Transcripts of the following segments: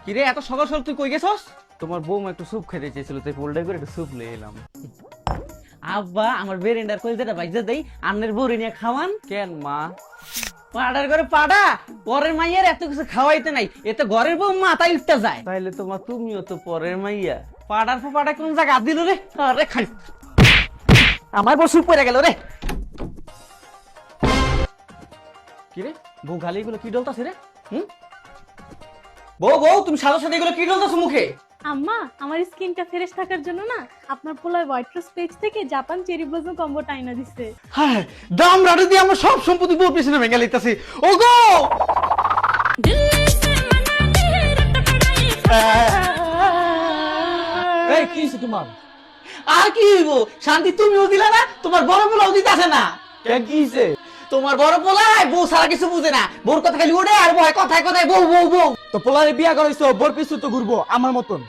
কিরে এত সকাল সকাল তুই কই গেছস? তোমার বৌমা একটু স্যুপ খেতে চেয়েছিল, তাই পোলডাই করে একটু স্যুপ নিয়ে এলাম। আব্বা আমার বেরেন্ডার কই যেটা বাইজা দেই, আন্নের বউরে নিয়ে খাওয়ান। কেন মা? পাড়ার ঘরে পাড়া, পরের মাইয়ার এত কিছু খাওয়াইতে নাই, এতে ঘরের বউ মাথায় উঠতে যায়। তাইলে তোমার তুমিও তো পরের মাইয়া। পাড়ার পর পাড়া কোন জায়গা দিল রে? আরে খাই আমার বউ স্যুপ পড়ে গেল রে। কিরে বউ গালি এগুলো কি ডলতাছে রে? বউ বউ তুমি সাদা সাদা এগুলো কি ডলতাছো মুখে? আম্মা, আমার স্কিনটা ফ্রেশ থাকার জন্য না আপনার পোলার হোয়াইট রোজ পেজ থেকে জাপান চেরি ব্লসম কম্বোটা আইনা দিছে। হ্যাঁ, দাম রাডে দিয়ে আমার সব সম্পত্তি বউর পিছনে ভেঙে লইতাছি। ওগো এই কি হইছে তোমার? আর কি হইব? শান্তি তুমিও দিলা না, তোমার বড় পোলাও দিতাছে না। কেন কি হইছে? তোমার বড় পোলায় বউ সারা কিছু বুঝে না, বউর কথা খালি ওড়ে আর বয় কথায় কথায় বউ বউ বউ। তো পোলারে বিয়া করাইছো, বোর পিছু তো ঘুরবো আমার মতন।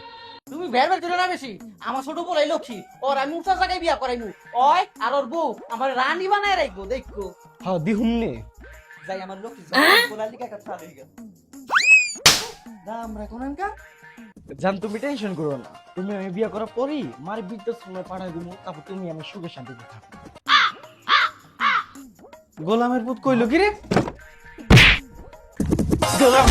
তুমি বের বের করে না বেশি। আমার ছোট পোলাই লক্ষ্মী, ওর আমি উঁচা জায়গায় বিয়া করাইমু। ওই আর ওর বউ আমার রানী বানায় রাখবো, দেখো। হ্যাঁ দিহুমনে। যাই আমার লক্ষ্মী পোলার লিখা কথা হয়ে গেল। দাম রাখুন আনকা। জান তুমি টেনশন করো না, তুমি আমি বিয়া করার পরই মার বিদ্যুৎ সময় পাঠাই দিব, তারপর তুমি আমি সুখে শান্তিতে থাকবো। গোলামের পুত কইলো কি রে? গোলাম